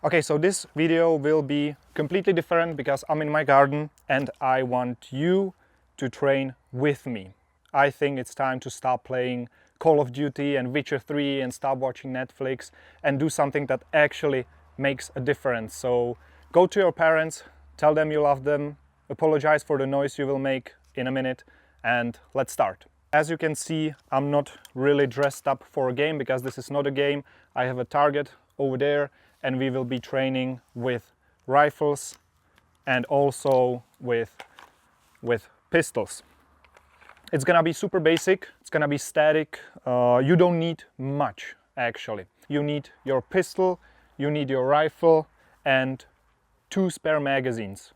Okay, so this video will be completely different because I'm in my garden and I want you to train with me. I think it's time to stop playing Call of Duty and Witcher 3 and stop watching Netflix and do something that actually makes a difference. So go to your parents, tell them you love them, apologize for the noise you will make in a minute, and let's start. As you can see, I'm not really dressed up for a game because this is not a game. I have a target over there and we will be training with rifles and also with pistols. It's gonna be super basic, it's gonna be static. You don't need much actually. You need your pistol, you need your rifle and 2 spare magazines.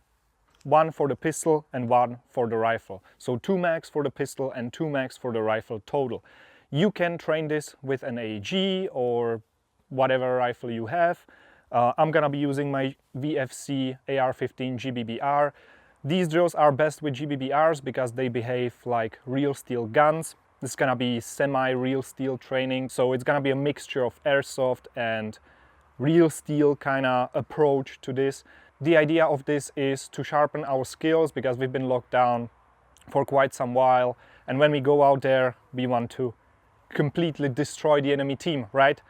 1 for the pistol and 1 for the rifle. So 2 mags for the pistol and 2 mags for the rifle total. You can train this with an AEG or whatever rifle you have. I'm gonna be using my VFC AR-15 GBBR. These drills are best with GBBRs because they behave like real steel guns. This is gonna be semi-real steel training, so it's gonna be a mixture of airsoft and real steel kind of approach to this. The idea of this is to sharpen our skills because we've been locked down for quite some while, and when we go out there we want to completely destroy the enemy team, right?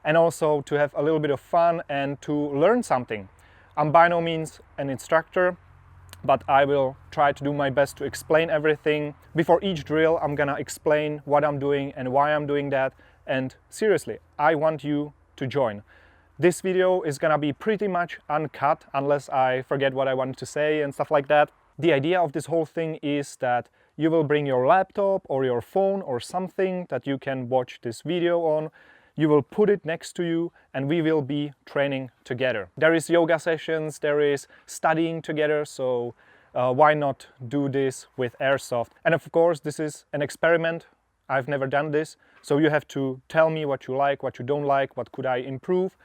And also to have a little bit of fun and to learn something. I'm by no means an instructor, but I will try to do my best to explain everything. Before each drill I'm gonna explain what I'm doing and why I'm doing that, and seriously, I want you to join. This video is gonna be pretty much uncut unless I forget what I wanted to say and stuff like that. The idea of this whole thing is that you will bring your laptop or your phone or something that you can watch this video on. You will put it next to you and we will be training together. There is yoga sessions, there is studying together, so why not do this with airsoft? And of course, this is an experiment. I've never done this, so you have to tell me what you like, what you don't like, what could I improve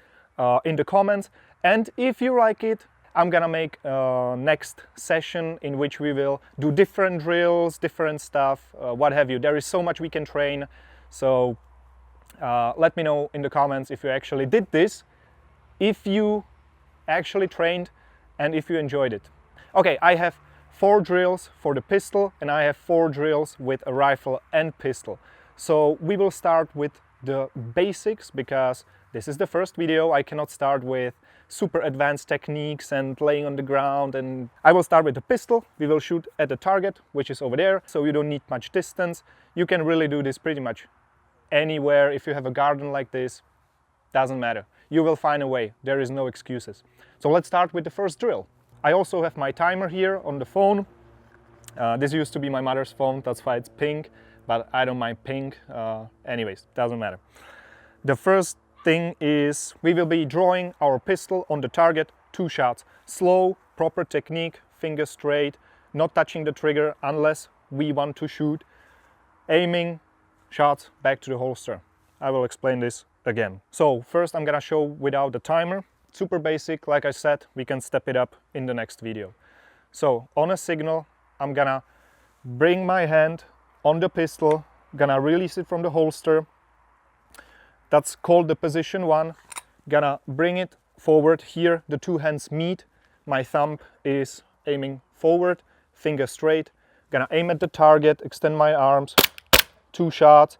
in the comments. And if you like it, I'm gonna make a next session in which we will do different drills, different stuff, what have you. There is so much we can train, so let me know in the comments if you actually did this, if you actually trained, and if you enjoyed it. Okay, I have 4 drills for the pistol and I have 4 drills with a rifle and pistol. So we will start with the basics because this is the first video. I cannot start with super advanced techniques and laying on the ground, and I will start with the pistol. We will shoot at the target, which is over there, so you don't need much distance. You can really do this pretty much anywhere. If you have a garden like this, doesn't matter. You will find a way. There is no excuses. So let's start with the first drill. I also have my timer here on the phone. This used to be my mother's phone, that's why it's pink, but I don't mind pink. Anyways, doesn't matter. The first thing is we will be drawing our pistol on the target, 2 shots. Slow, proper technique, finger straight, not touching the trigger unless we want to shoot. Aiming, shots back to the holster. I will explain this again. So first I'm gonna show without the timer. Super basic, like I said, we can step it up in the next video. So on a signal, I'm gonna bring my hand on the pistol, gonna release it from the holster. That's called the position 1. Gonna bring it forward. Here the 2 hands meet. My thumb is aiming forward, finger straight. Gonna aim at the target, extend my arms. 2 shots,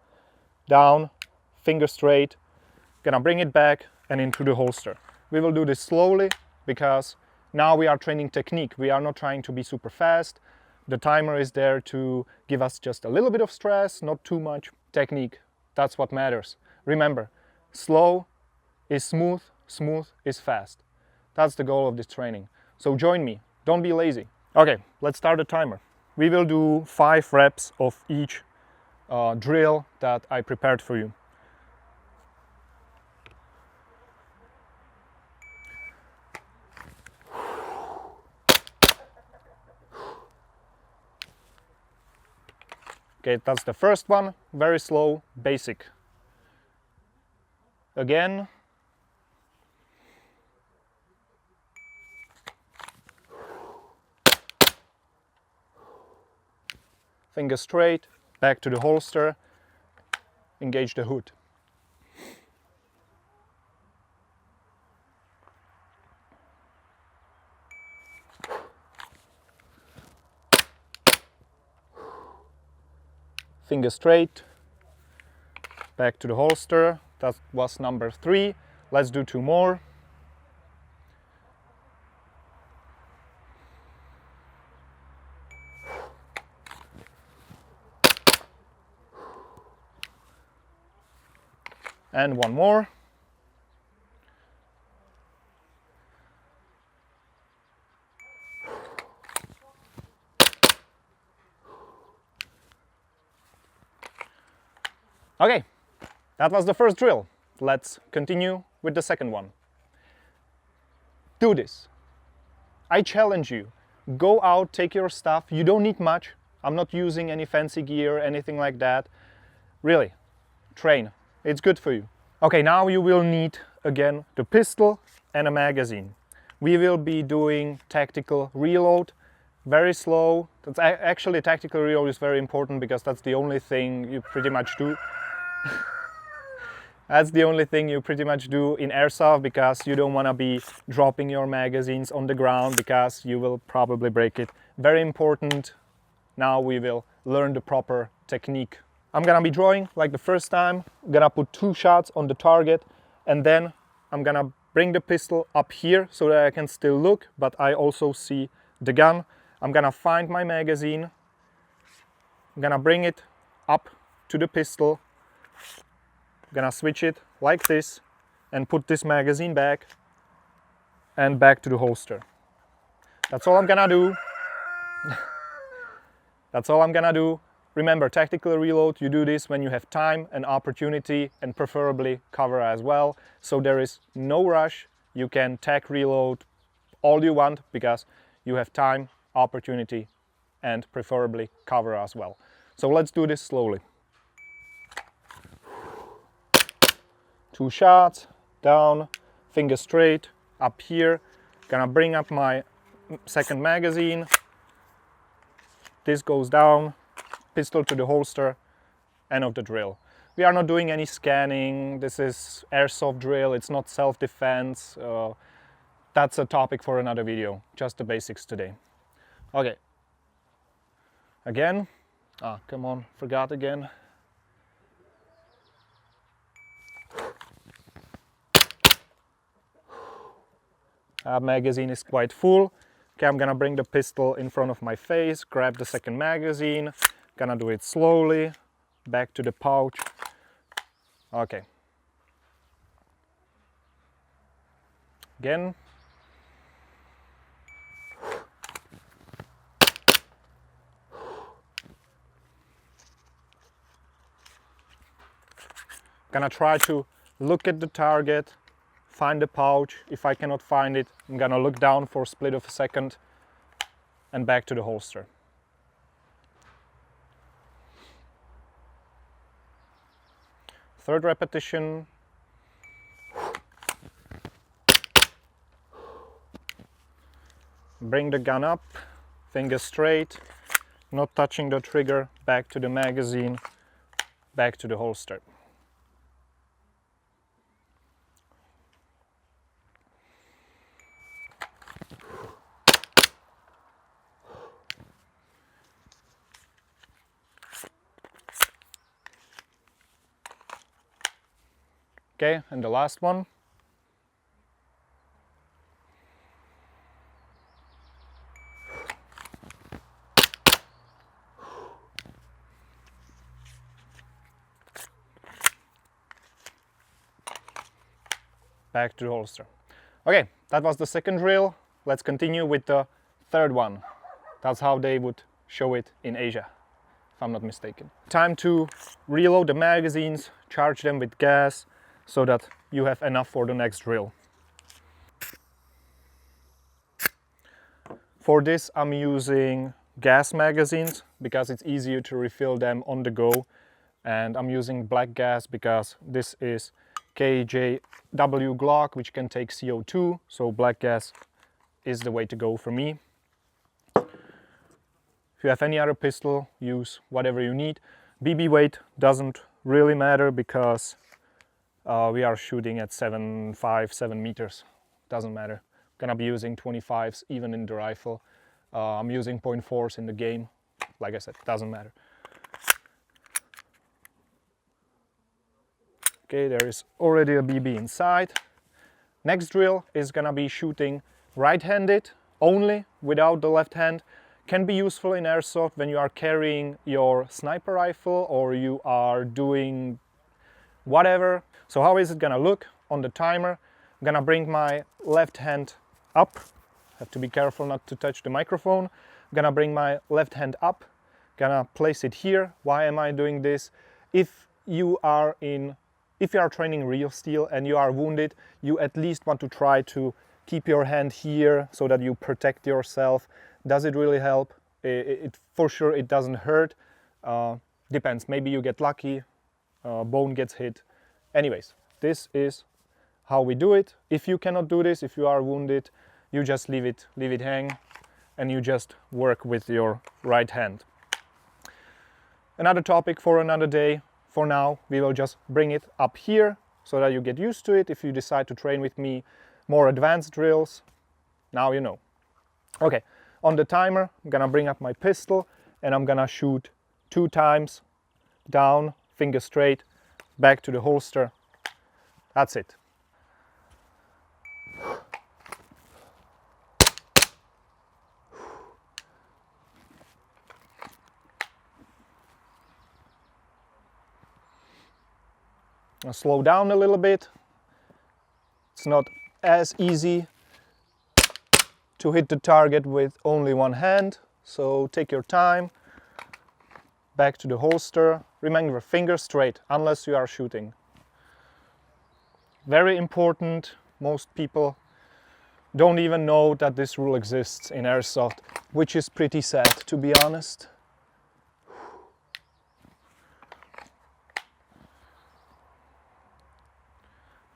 down, finger straight. Gonna bring it back and into the holster. We will do this slowly because now we are training technique. We are not trying to be super fast. The timer is there to give us just a little bit of stress, not too much. Technique, that's what matters. Remember, slow is smooth, smooth is fast. That's the goal of this training. So join me, don't be lazy. Okay, let's start the timer. We will do 5 reps of each drill that I prepared for you. Okay, that's the first one, very slow, basic. Again. Finger straight, back to the holster, engage the hood. finger straight, back to the holster. That was number 3. Let's do 2 more. And 1 more. Okay, that was the first drill. Let's continue with the second one. Do this. I challenge you. Go out, take your stuff. You don't need much. I'm not using any fancy gear, anything like that. Really, train. It's good for you. Okay, now you will need again the pistol and a magazine. We will be doing tactical reload, very slow. That's actually tactical reload is very important because that's the only thing you pretty much do. That's the only thing you pretty much do in airsoft, because you don't want to be dropping your magazines on the ground because you will probably break it. Very important. Now we will learn the proper technique. I'm gonna be drawing like the first time. I'm gonna put 2 shots on the target, and then I'm gonna bring the pistol up here so that I can still look, but I also see the gun. I'm gonna find my magazine. I'm gonna bring it up to the pistol. Gonna switch it like this and put this magazine back and back to the holster. That's all I'm gonna do. That's all I'm gonna do. Remember, tactical reload, you do this when you have time and opportunity, and preferably cover as well. So there is no rush. You can tac reload all you want because you have time, opportunity, and preferably cover as well. So let's do this slowly. 2 shots, down, finger straight, up here. Gonna bring up my second magazine. This goes down, pistol to the holster, end of the drill. We are not doing any scanning. This is airsoft drill, it's not self-defense. That's a topic for another video, just the basics today. Okay. Again. Come on, forgot again. Magazine is quite full. Okay, I'm gonna bring the pistol in front of my face, grab the second magazine, gonna do it slowly, back to the pouch. Okay. Again. Gonna try to look at the target, find the pouch. If I cannot find it, I'm gonna look down for a split of a second and back to the holster. Third repetition. Bring the gun up, finger straight, not touching the trigger, back to the magazine, back to the holster. Okay, and the last one. Back to the holster. Okay, that was the second drill. Let's continue with the third one. That's how they would show it in Asia, if I'm not mistaken. Time to reload the magazines, charge them with gas, so that you have enough for the next drill. For this I'm using gas magazines because it's easier to refill them on the go, and I'm using black gas because this is KJW Glock, which can take CO2, so black gas is the way to go for me. If you have any other pistol, use whatever you need. BB weight doesn't really matter because we are shooting at 7 meters. Doesn't matter. Gonna be using 25s even in the rifle. I'm using .4s in the game. Like I said, doesn't matter. Okay, there is already a BB inside. Next drill is gonna be shooting right-handed only, without the left hand. Can be useful in airsoft when you are carrying your sniper rifle or you are doing whatever. So how is it gonna look on the timer? I'm gonna bring my left hand up. Have to be careful not to touch the microphone. I'm gonna bring my left hand up, gonna place it here. Why am I doing this? If you are training real steel and you are wounded, you at least want to try to keep your hand here so that you protect yourself. Does it really help? For sure it doesn't hurt. Depends, maybe you get lucky, bone gets hit. Anyways, this is how we do it. If you cannot do this, if you are wounded, you just leave it hang and you just work with your right hand. Another topic for another day. For now, we will just bring it up here so that you get used to it. If you decide to train with me more advanced drills, now you know. Okay, on the timer, I'm gonna bring up my pistol and I'm gonna shoot 2 times, down, finger straight, back to the holster. That's it. I'll slow down a little bit. It's not as easy to hit the target with only one hand, so take your time. Back to the holster. Remember, finger straight, unless you are shooting. Very important. Most people don't even know that this rule exists in airsoft, which is pretty sad, to be honest.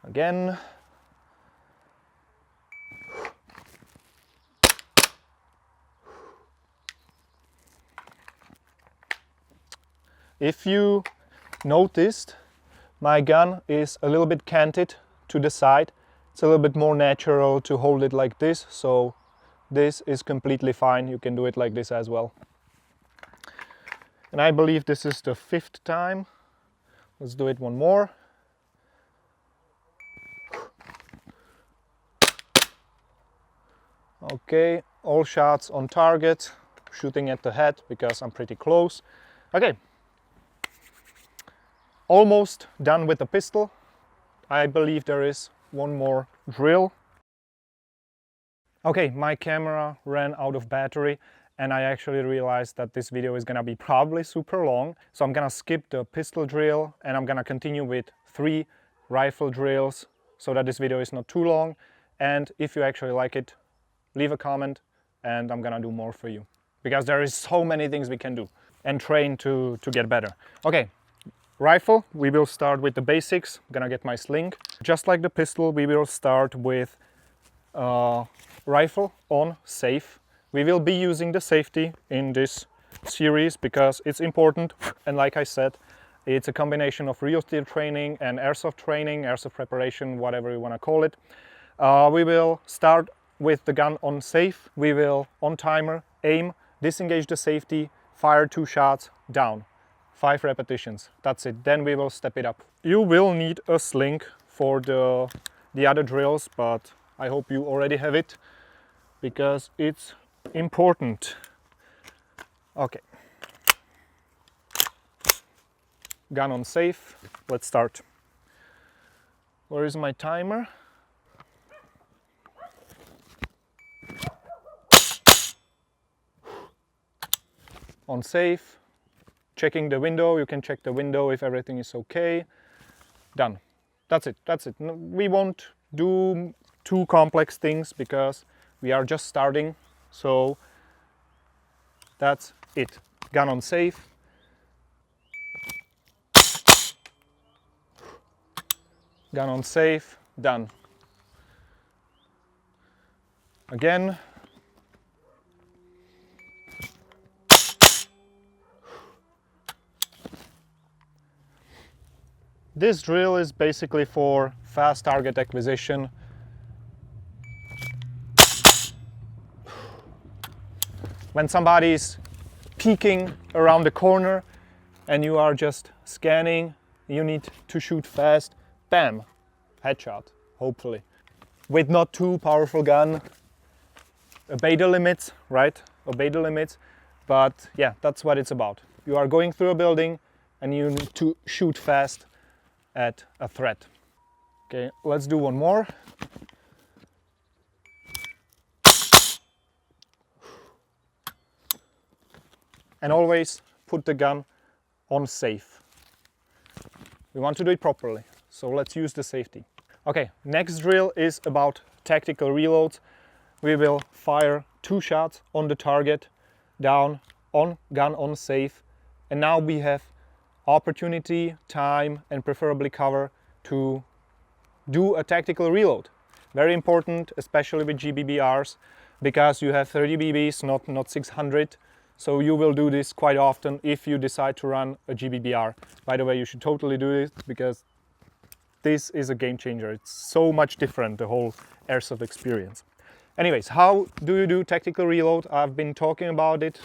Again. If you noticed, my gun is a little bit canted to the side. It's a little bit more natural to hold it like this, so this is completely fine. You can do it like this as well. And I believe this is the 5th time. Let's do it one more. Okay, all shots on target, shooting at the head because I'm pretty close. Okay, almost done with the pistol. I believe there is one more drill. Okay, my camera ran out of battery and I actually realized that this video is gonna be probably super long. So I'm gonna skip the pistol drill and I'm gonna continue with 3 rifle drills so that this video is not too long. And if you actually like it, leave a comment and I'm gonna do more for you, because there is so many things we can do and train to get better. Okay, rifle, we will start with the basics. I'm gonna get my sling. Just like the pistol, we will start with rifle on safe. We will be using the safety in this series because it's important, and like I said, it's a combination of real steel training and airsoft training, airsoft preparation, whatever you want to call it. We will start with the gun on safe. We will, on timer, aim, disengage the safety, fire 2 shots, down. 5 repetitions, that's it. Then we will step it up. You will need a sling for the other drills, but I hope you already have it because it's important. Okay. Gun on safe, let's start. Where is my timer? On safe, checking the window. You can check the window if everything is okay. Done. That's it, that's it. We won't do too complex things because we are just starting. So that's it. Gun on safe. Gun on safe, done. Again. This drill is basically for fast target acquisition. When somebody is peeking around the corner and you are just scanning, you need to shoot fast. bam, headshot, hopefully. With not too powerful gun, obey the limits, right? Obey the limits, but yeah, that's what it's about. You are going through a building and you need to shoot fast at a threat. Okay, let's do one more. And always put the gun on safe. We want to do it properly, so let's use the safety. Okay, next drill is about tactical reloads. We will fire 2 shots on the target, down, on, gun on safe, and now we have opportunity, time, and preferably cover to do a tactical reload. Very important, especially with GBBRs, because you have 30 BBs, not 600. So you will do this quite often if you decide to run a GBBR. By the way, you should totally do this because this is a game changer. It's so much different, the whole airsoft experience. Anyways, how do you do tactical reload? I've been talking about it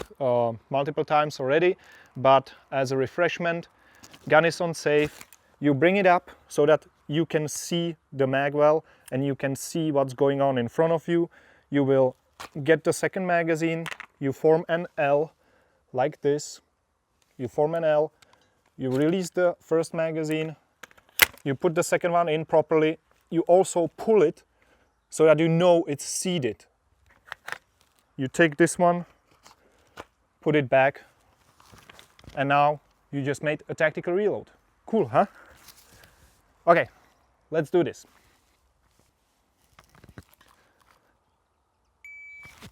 multiple times already, but as a refreshment, gun is on safe. You bring it up so that you can see the mag well and you can see what's going on in front of you. You will get the second magazine. You form an L like this. You form an L. You release the first magazine. You put the second one in properly. You also pull it so that you know it's seated. You take this one, put it back, and now you just made a tactical reload. Cool, huh? Okay, let's do this.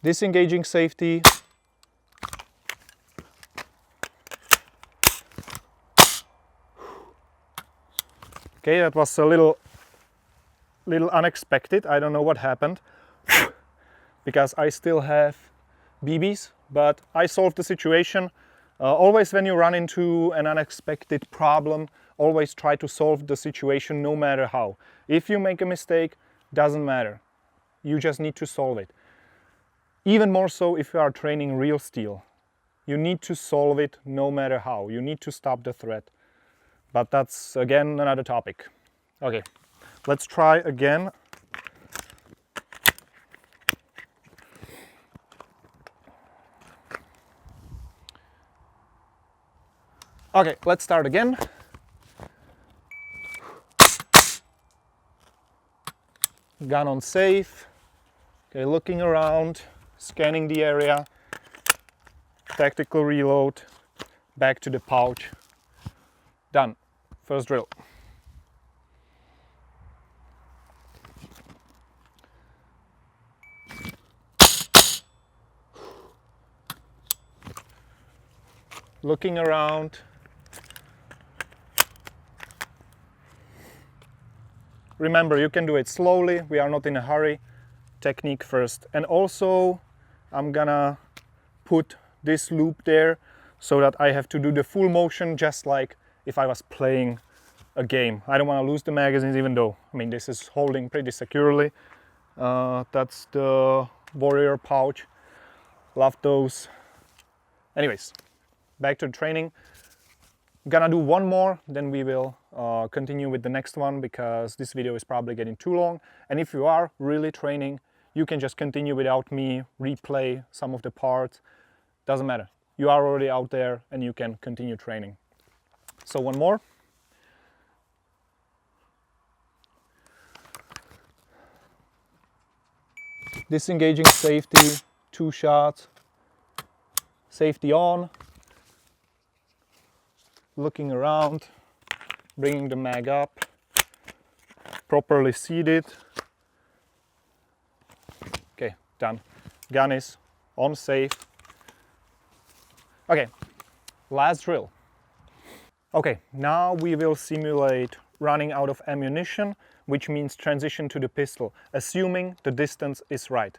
Disengaging safety. Okay, that was a little unexpected. I don't know what happened because I still have BBs, but I solved the situation. Always when you run into an unexpected problem, always try to solve the situation no matter how. If you make a mistake, doesn't matter. You just need to solve it. Even more so if you are training real steel. You need to solve it no matter how. You need to stop the threat. But that's again another topic. Okay, let's try again. Okay, let's start again. Gun on safe. Okay, looking around, scanning the area. Tactical reload. Back to the pouch. Done. First drill. Looking around. Remember, you can do it slowly. We are not in a hurry. Technique first. And also, I'm gonna put this loop there so that I have to do the full motion just like if I was playing a game. I don't want to lose the magazines, even though, I mean, this is holding pretty securely. That's the Warrior pouch. Love those. Anyways, back to the training. Gonna do one more, then we will continue with the next one because this video is probably getting too long. And if you are really training, you can just continue without me, replay some of the parts. Doesn't matter. You are already out there and you can continue training. So one more. Disengaging safety, 2 shots. Safety on. Looking around, bringing the mag up. Properly seated. Okay, done. Gun is on safe. Okay, last drill. Okay, now we will simulate running out of ammunition, which means transition to the pistol, assuming the distance is right.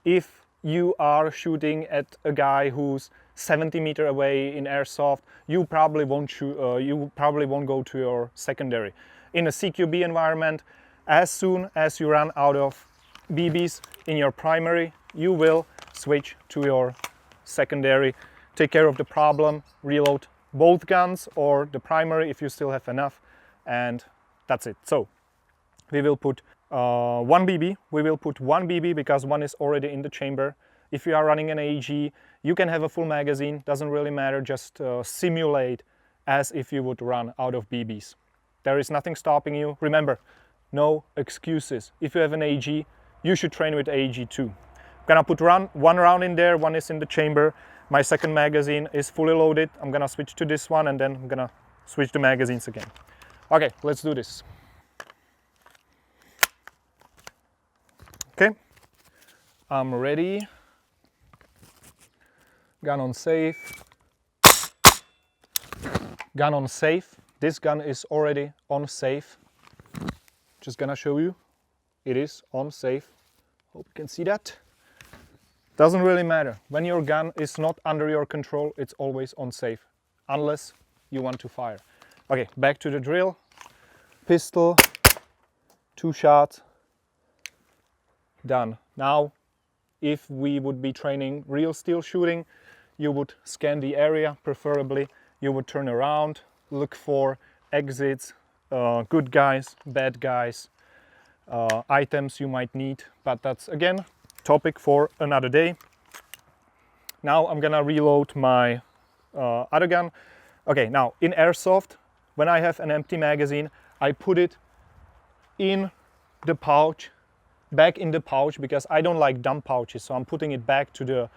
If you are shooting at a guy who's 70 meters away in airsoft, you probably won't go to your secondary. In a CQB environment, as soon as you run out of BBs in your primary, you will switch to your secondary, take care of the problem, reload both guns or the primary if you still have enough, and that's it. So we will put one BB. We will put one BB because one is already in the chamber. If you are running an AEG, you can have a full magazine, doesn't really matter, just simulate as if you would run out of BBs. There is nothing stopping you. Remember, no excuses. If you have an AEG, you should train with AEG too. I'm gonna put one round in there, one is in the chamber. My second magazine is fully loaded. I'm gonna switch to this one and then I'm gonna switch the magazines again. Okay, let's do this. Okay, I'm ready. Gun on safe. Gun on safe. This gun is already on safe. Just gonna show you. It is on safe. Hope you can see that. Doesn't really matter. When your gun is not under your control, it's always on safe, unless you want to fire. Okay, back to the drill. Pistol, 2 shots, done. Now, if we would be training real steel shooting, you would scan the area, preferably. You would turn around, look for exits, good guys, bad guys, items you might need, but that's again topic for another day. Now I'm gonna reload my other gun. Okay, now in airsoft, when I have an empty magazine, I put it in the pouch, back in the pouch, because I don't like dumb pouches, so I'm putting it back to the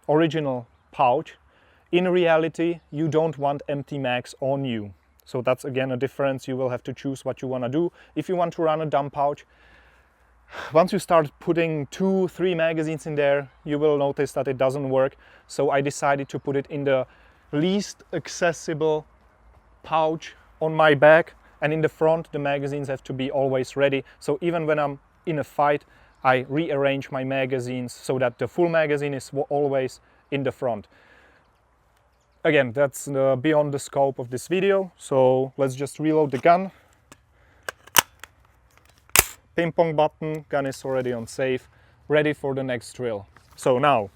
original pouch. In reality, you don't want empty mags on you. So that's again a difference. You will have to choose what you want to do. If you want to run a dumb pouch, once you start putting 2-3 magazines in there, you will notice that it doesn't work. So I decided to put it in the least accessible pouch on my back, and in the front the magazines have to be always ready. So even when I'm in a fight, I rearrange my magazines so that the full magazine is always in the front. Again, that's beyond the scope of this video, so let's just reload the gun. Ping pong button, gun is already on safe, ready for the next drill. So now,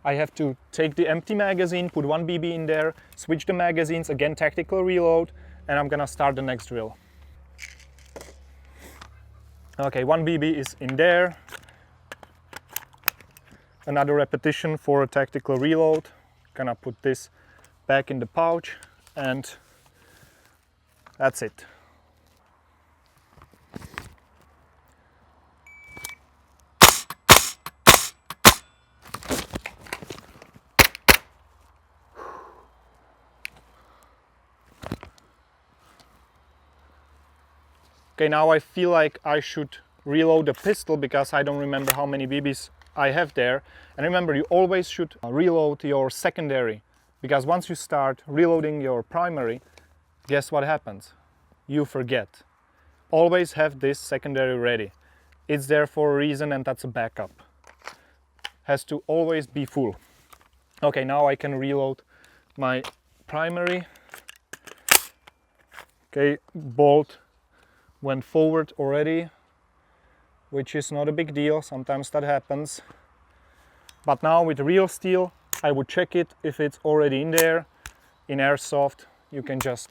I have to take the empty magazine, put one BB in there, switch the magazines, again tactical reload, and I'm gonna start the next drill. Okay, one BB is in there. Another repetition for a tactical reload. Gonna put this back in the pouch, and that's it. Okay, now I feel like I should reload the pistol because I don't remember how many BBs I have there. And remember, you always should reload your secondary, because once you start reloading your primary, guess what happens? You forget. Always have this secondary ready. It's there for a reason, and that's a backup. Has to always be full. Okay, now I can reload my primary. Okay, bolt went forward already, which is not a big deal. Sometimes that happens. But now with real steel, I would check it if it's already in there. In airsoft, you can just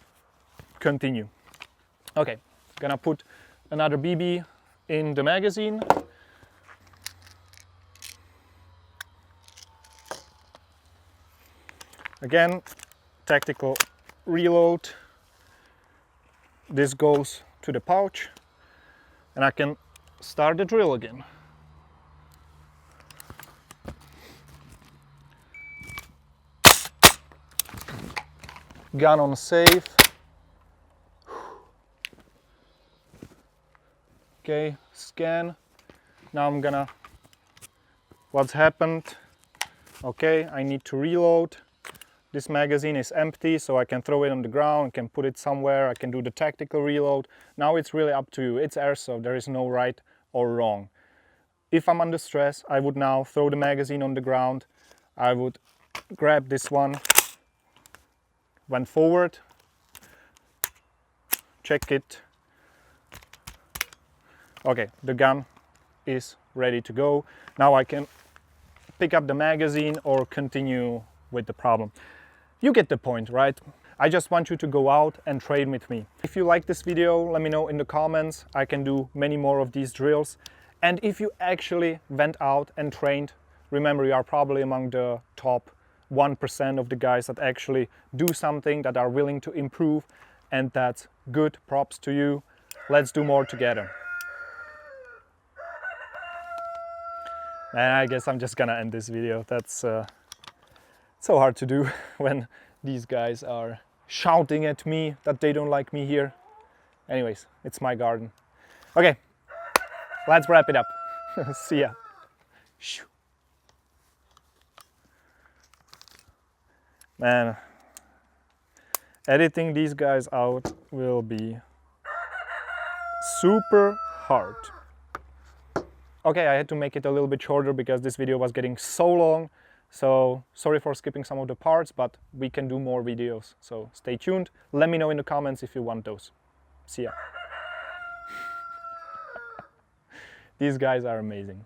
continue. Okay, gonna put another BB in the magazine. Again, tactical reload. This goes to the pouch, and I can start the drill again. Gun on safe. Okay, scan. Now I'm gonna, what's happened? Okay, I need to reload. This magazine is empty, so I can throw it on the ground, can put it somewhere, I can do the tactical reload. Now it's really up to you. It's airsoft, there is no right or wrong. If I'm under stress, I would now throw the magazine on the ground. I would grab this one, went forward, check it. Okay, the gun is ready to go. Now I can pick up the magazine or continue with the problem. You get the point, right? I just want you to go out and train with me. If you like this video, let me know in the comments. I can do many more of these drills. And if you actually went out and trained, remember, you are probably among the top 1% of the guys that actually do something, that are willing to improve, and that's good. Props to you. Let's do more together. And I guess I'm just gonna end this video. That's so hard to do when these guys are shouting at me that they don't like me here. Anyways, it's my garden. Okay, let's wrap it up. See ya. Man, editing these guys out will be super hard. Okay, I had to make it a little bit shorter because this video was getting so long. So sorry for skipping some of the parts, but we can do more videos. So stay tuned. Let me know in the comments if you want those. See ya. These guys are amazing.